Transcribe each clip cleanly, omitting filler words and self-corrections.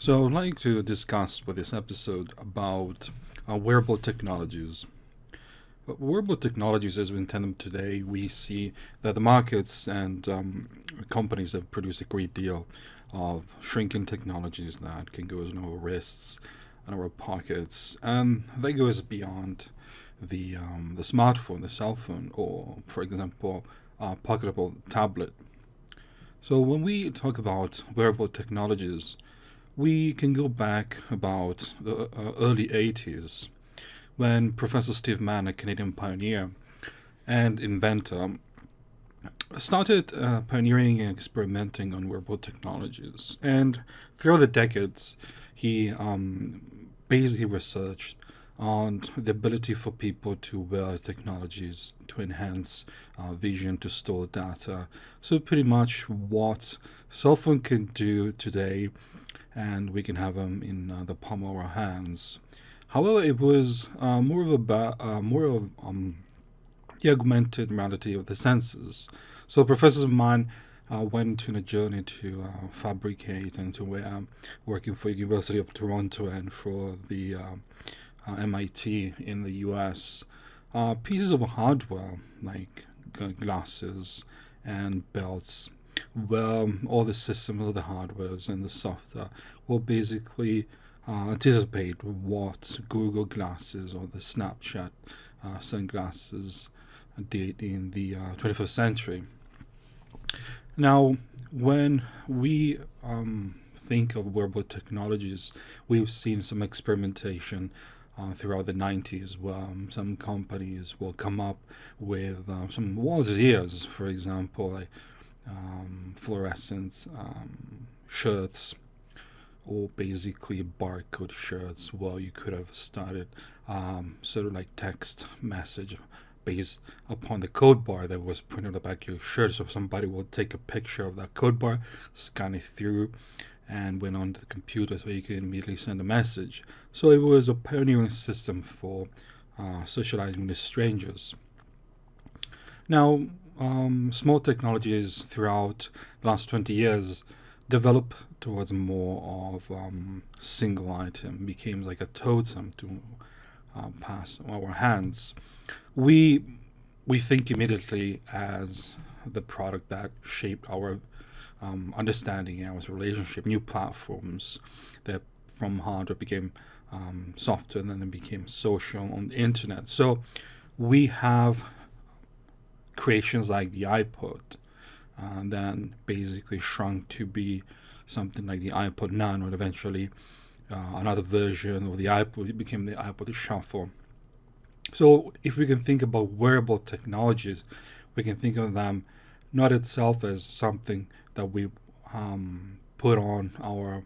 So I'd like to discuss with this episode about wearable technologies. Wearable technologies, as we intend them today, we see that the markets and companies have produced a great deal of shrinking technologies that can go in our wrists and our pockets, and they goes beyond the smartphone, the cell phone, or, for example, a pocketable tablet. So when we talk about wearable technologies, we can go back about the early 80s when Professor Steve Mann, a Canadian pioneer and inventor, started pioneering and experimenting on wearable technologies. And throughout the decades, he basically researched on the ability for people to wear technologies to enhance vision, to store data. So pretty much what cell phone can do today, and we can have them in the palm of our hands. However, it was more of the augmented reality of the senses. So Professor Mann went on a journey to fabricate and to working for the University of Toronto and for the MIT in the US, pieces of hardware like glasses and belts, where all the systems of the hardwares and the software will basically anticipate what Google glasses or the Snapchat sunglasses did in the 21st century. Now, when we think of wearable technologies, we've seen some experimentation throughout the 90s where some companies will come up with some wild ideas, for example, like fluorescent shirts or basically barcode shirts where you could have started sort of like text message based upon the code bar that was printed on the back of your shirt. So somebody will take a picture of that code bar, scan it through, and went onto the computer so you can immediately send a message. So it was a pioneering system for socializing with strangers. Now, small technologies throughout the last 20 years develop towards more of single item, became like a totem to pass our hands. We we think immediately as the product that shaped our understanding and our relationship, new platforms that from hardware became software and then it became social on the internet. So we have creations like the iPod, then basically shrunk to be something like the iPod Nano, and eventually another version of the iPod. It became the iPod Shuffle. So if we can think about wearable technologies, we can think of them not itself as something that we put on our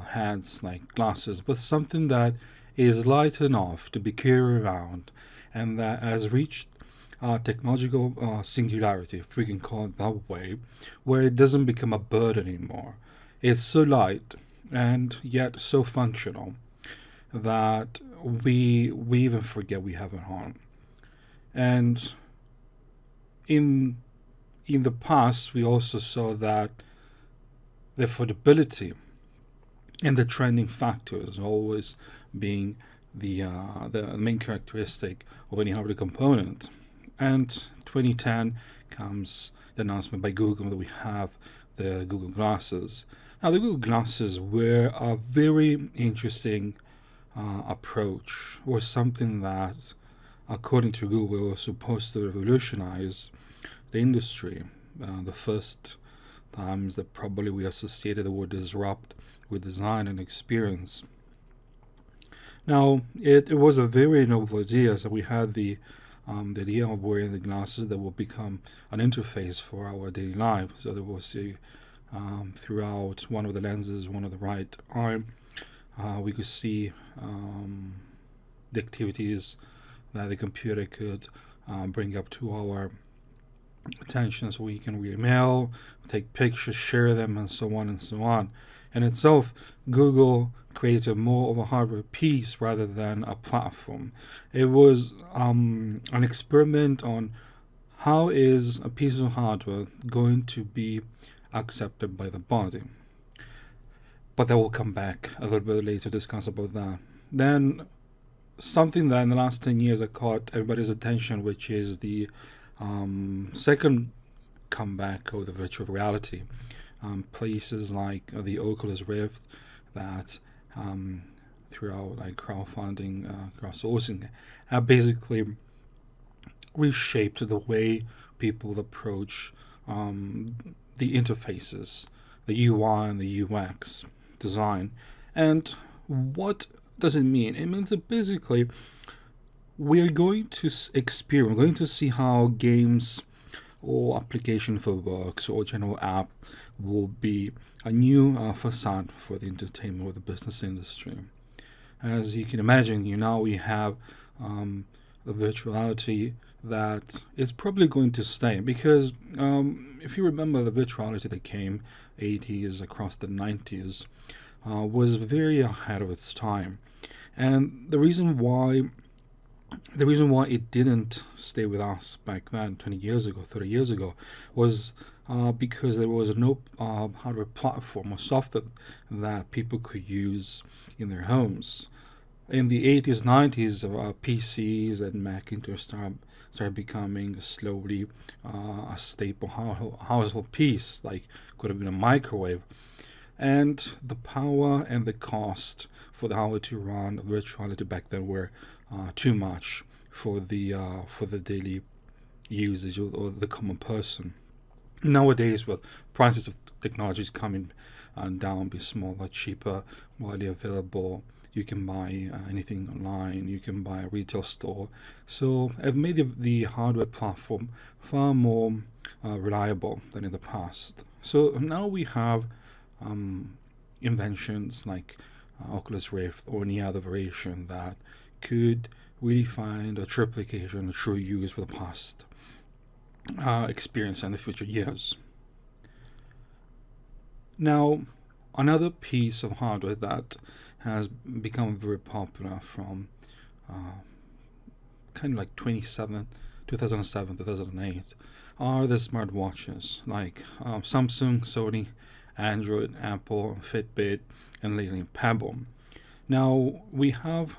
hands like glasses, but something that is light enough to be carried around and that has reached technological singularity, if we can call it that way, where it doesn't become a burden anymore. It's so light and yet so functional that we even forget we have it on. And in in the past, we also saw that the affordability and the trending factors always being the main characteristic of any hardware component. And 2010 comes the announcement by Google that we have the Google Glasses. Now, the Google Glasses were a very interesting approach, or something that, according to Google, was supposed to revolutionize the industry. The first times that probably we associated the word disrupt with design and experience. Now, it was a very novel idea. So we had the idea of wearing the glasses that will become an interface for our daily life. So there was throughout one of the lenses, one of the right arm, we could see the activities that the computer could bring up to our attention, so we can read mail, take pictures, share them, and so on and so on. In itself, Google created more of a hardware piece rather than a platform. It was an experiment on how is a piece of hardware going to be accepted by the body. but that will come back a little bit later to discuss about that. Then something that in the last 10 years that caught everybody's attention, which is the second comeback of the virtual reality. Places like the Oculus Rift that throughout like crowdfunding, crowdsourcing, have basically reshaped the way people approach the interfaces, the UI and the UX design. And what does it mean? It means that basically we're going to we're going to see how games or application for works or general app will be a new facade for the entertainment or the business industry. As you can imagine, now we have the virtuality that is probably going to stay because if you remember the virtuality that came 80s across the 90s was very ahead of its time, and the reason why it didn't stay with us back then 20 years ago 30 years ago was because there was no hardware platform or software that people could use in their homes. In the 80s, 90s, PCs and Macintosh started becoming slowly a staple household piece, like could have been a microwave. And the power and the cost for the hardware to run virtuality back then were too much for the daily usage or the common person. Nowadays, with prices of technologies coming down, be smaller, cheaper, widely available, you can buy anything online, you can buy a retail store. So I've made the hardware platform far more reliable than in the past. So now we have inventions like Oculus Rift or any other variation that could really find a true application, a true use for the past experience and the future years. Now, another piece of hardware that has become very popular from kind of like 2007, 2008 are the smartwatches like Samsung, Sony, Android, Apple, Fitbit, and lately Pebble. Now we have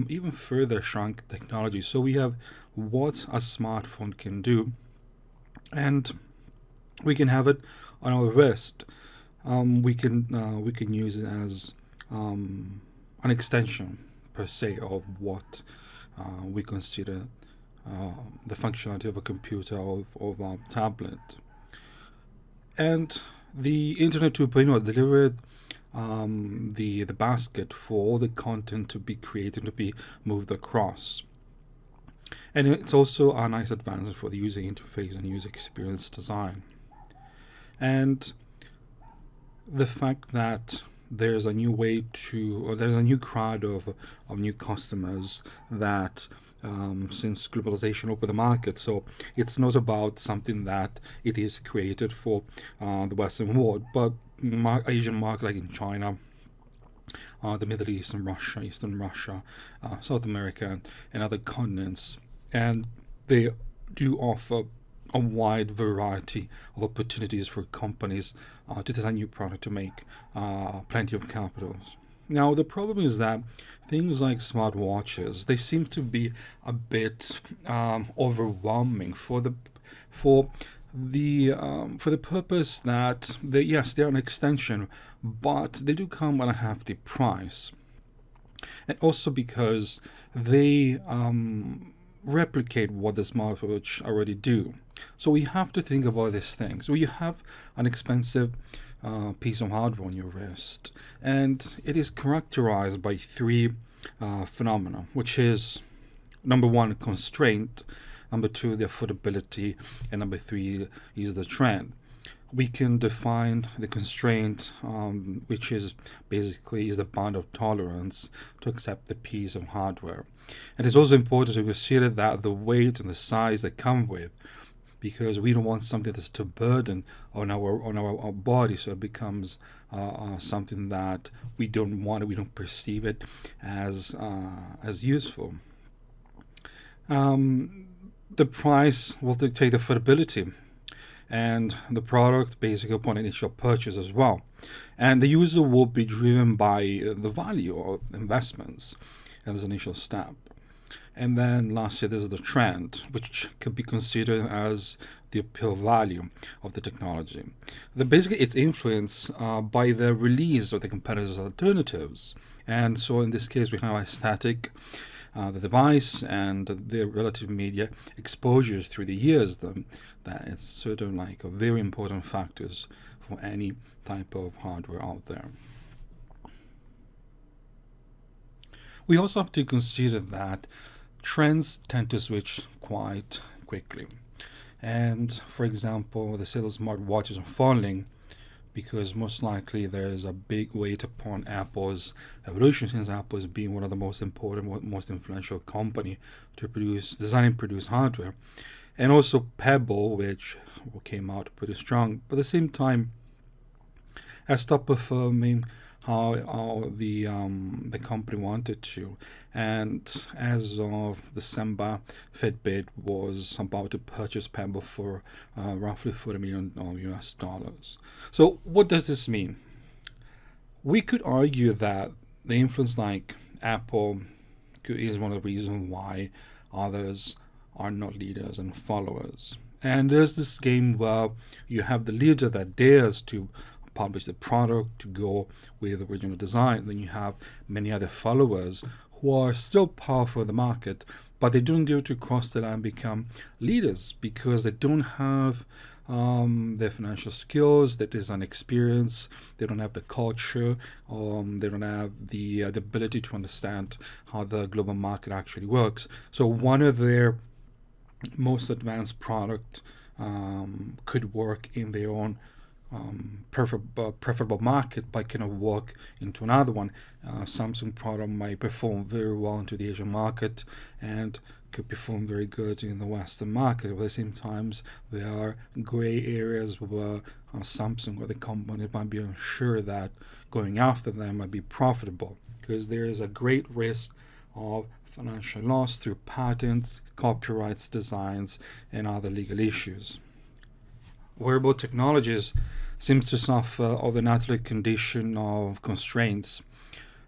even further shrunk technology. So we have what a smartphone can do, and we can have it on our wrist. We can use it as an extension per se of what we consider the functionality of a computer or of a tablet. And the Internet 2.0 delivered the basket for all the content to be created, to be moved across. And it's also a nice advance for the user interface and user experience design. And the fact that there's a new way to, or there's a new crowd of new customers that since globalization opened the market. So it's not about something that it is created for the Western world, but Asian market like in China, the Middle East and Russia, Eastern Russia, South America, and other continents. And they do offer a wide variety of opportunities for companies to design new product to make plenty of capital. Now the problem is that things like smartwatches, they seem to be a bit overwhelming for the purpose that they're an extension, but they do come at a hefty price, and also because they replicate what the smartwatch already do. So we have to think about these things. So you have an expensive piece of hardware on your wrist, and it is characterized by three phenomena, which is number one, constraint, number two, the affordability, and number three is the trend. We can define the constraint, which is basically is the bound of tolerance to accept the piece of hardware. And it's also important to consider that the weight and the size that come with, because we don't want something that's too burden on our body, so it becomes something that we don't want, we don't perceive it as useful. The price will dictate affordability. and the product basically upon initial purchase as well. And the user will be driven by the value of investments as an initial step. And then lastly, there's the trend, which could be considered as the appeal value of the technology. Basically, it's influenced by the release of the competitors' alternatives. And so in this case, we have aesthetic, the device, and the relative media exposures through the years. That it's sort of like a very important factors for any type of hardware out there. We also have to consider that trends tend to switch quite quickly. And for example, the sale of smartwatches are falling because most likely there's a big weight upon Apple's evolution, since Apple is being one of the most important, most influential company to design and produce hardware. And also Pebble, which came out pretty strong, but at the same time has stopped performing how the company wanted to. And as of December, Fitbit was about to purchase Pebble for roughly $40 million US dollars. So what does this mean? We could argue that the influence like Apple is one of the reasons why others are not leaders and followers. And there's this game where you have the leader that dares to publish the product, to go with the original design. Then you have many other followers who are still powerful in the market, but they don't dare to cross the line and become leaders because they don't have their financial skills, their design experience, they don't have the culture, they don't have the ability to understand how the global market actually works. So one of their most advanced product could work in their own preferable market, but cannot work into another one. Samsung product might perform very well into the Asian market and could perform very good in the Western market. But at the same time, there are gray areas where Samsung or the company might be unsure that going after them might be profitable, because there is a great risk of financial loss through patents, copyrights, designs, and other legal issues. Wearable technologies seems to suffer of the natural condition of constraints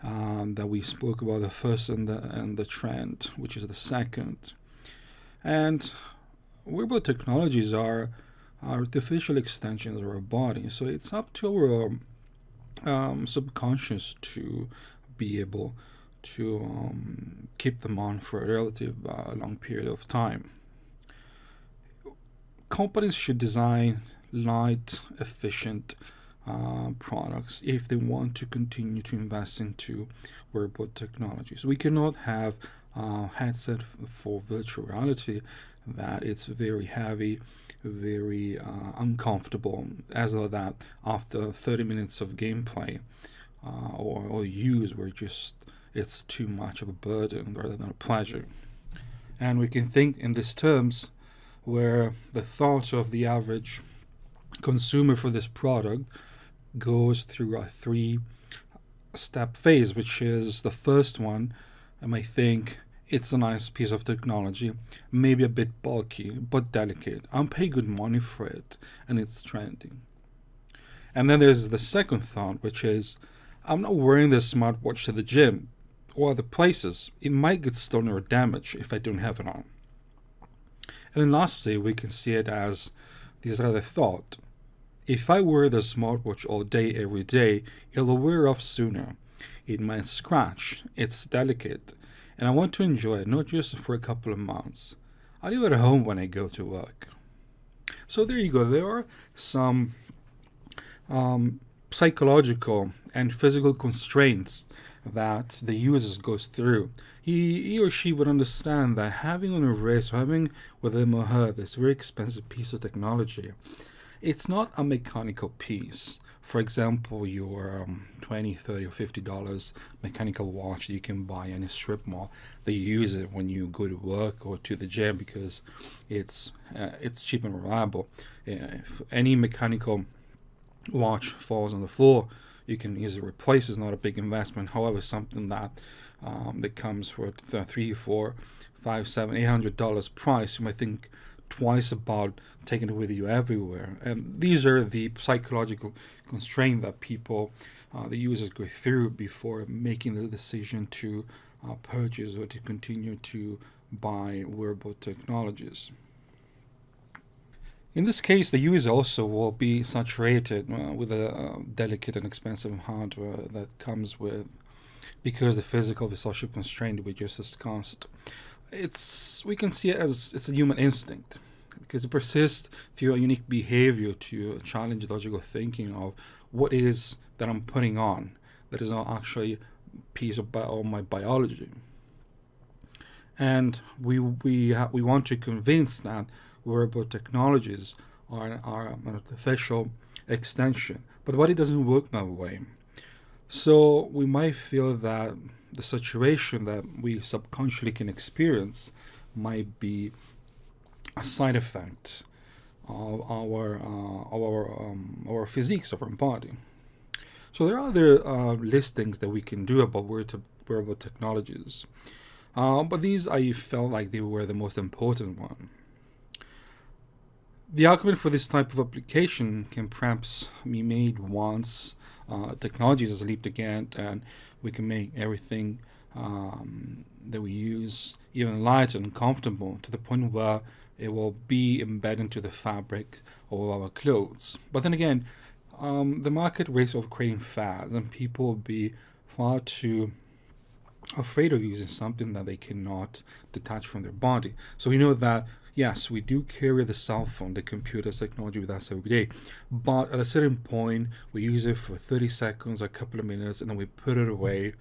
that we spoke about, the first and the trend, which is the second. And wearable technologies are artificial extensions of our body, so it's up to our subconscious to be able to keep them on for a relative long period of time. Companies should design light, efficient products if they want to continue to invest into wearable technologies. We cannot have a headset for virtual reality that it's very heavy, very uncomfortable, as though that after 30 minutes of gameplay or use, it's too much of a burden rather than a pleasure. And we can think in these terms where the thought of the average consumer for this product goes through a 3-step phase, which is the first one, I might think it's a nice piece of technology, maybe a bit bulky, but delicate. I'll pay good money for it, and it's trending. And then there's the second thought, which is, I'm not wearing this smartwatch to the gym or other places. It might get stolen or damaged if I don't have it on. And then lastly, we can see it as this other thought. If I wear the smartwatch all day, every day, it'll wear off sooner. It might scratch. It's delicate. And I want to enjoy it, not just for a couple of months. I leave it at home when I go to work. So there you go. There are some psychological and physical constraints that the users goes through. He or she would understand that having on a wrist, having with him or her this very expensive piece of technology, it's not a mechanical piece. For example, your $20, $30, or $50 mechanical watch that you can buy in a strip mall, they use it when you go to work or to the gym because it's cheap and reliable. If any mechanical watch falls on the floor, you can easily replace. It's not a big investment. However, something that comes for $3, $4, $5, $7, $800 price, you might think twice about taking it with you everywhere. And these are the psychological constraints that the users go through before making the decision to purchase or to continue to buy wearable technologies. In this case, the user also will be saturated with a delicate and expensive hardware that comes with, because the physical, the social constraint we just discussed. We can see it as it's a human instinct, because it persists through a unique behavior to challenge logical thinking of what is that I'm putting on that is not actually a piece of my biology. And we want to convince that wearable technologies are an artificial extension, but what it doesn't work that way. So we might feel that the situation that we subconsciously can experience might be a side effect of our physiques of our body. So there are other listings that we can do about wearable technologies, but these I felt like they were the most important one. The argument for this type of application can perhaps be made once technology is leaped again, and we can make everything that we use even lighter and comfortable to the point where it will be embedded into the fabric of our clothes. But then again, the market race of creating fads, and people will be far too afraid of using something that they cannot detach from their body. So we know that yes, we do carry the cell phone, the computer technology with us every day, but at a certain point, we use it for 30 seconds, a couple of minutes, and then we put it away.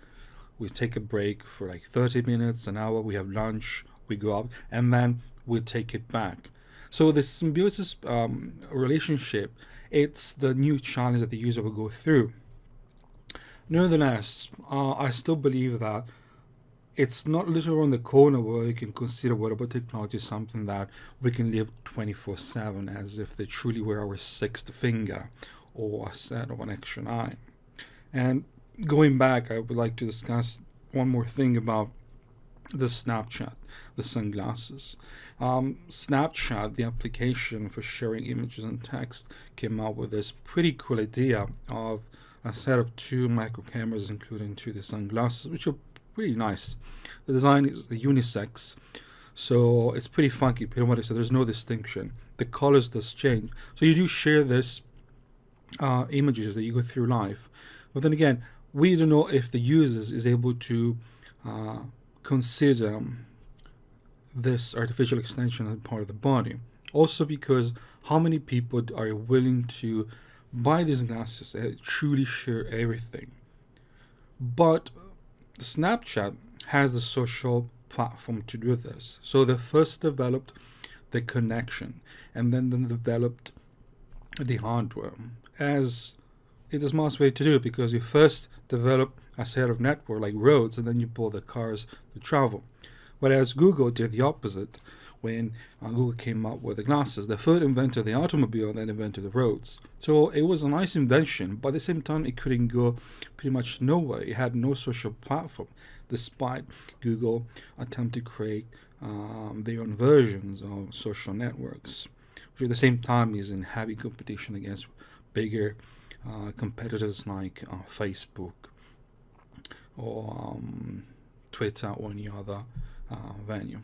We take a break for like 30 minutes, an hour, we have lunch, we go out, and then we take it back. So the symbiosis relationship, it's the new challenge that the user will go through. Nevertheless, I still believe that it's not literally around the corner where you can consider wearable technology something that we can live 24/7 as if they truly were our sixth finger or a set of an extra eye. And going back, I would like to discuss one more thing about the Snapchat, the sunglasses. Snapchat, the application for sharing images and text, came out with this pretty cool idea of a set of two micro cameras, including to the sunglasses, which are really nice. The design is unisex, so it's pretty funky, pretty much. So there's no distinction. The colors does change, so you do share this images that you go through life. But then again, we don't know if the users is able to consider this artificial extension as part of the body. Also, because how many people are willing to buy these glasses that truly share everything? But Snapchat has the social platform to do this. So they first developed the connection, and then developed the hardware, as it is most way to do it, because you first develop a set of network like roads, and then you build the cars to travel. Whereas Google did the opposite. When Google came up with the glasses, they first invented the automobile and then invented the roads. So it was a nice invention, but at the same time it couldn't go pretty much nowhere. It had no social platform, despite Google attempt to create their own versions of social networks, which at the same time is in heavy competition against bigger competitors like Facebook or Twitter or any other venue.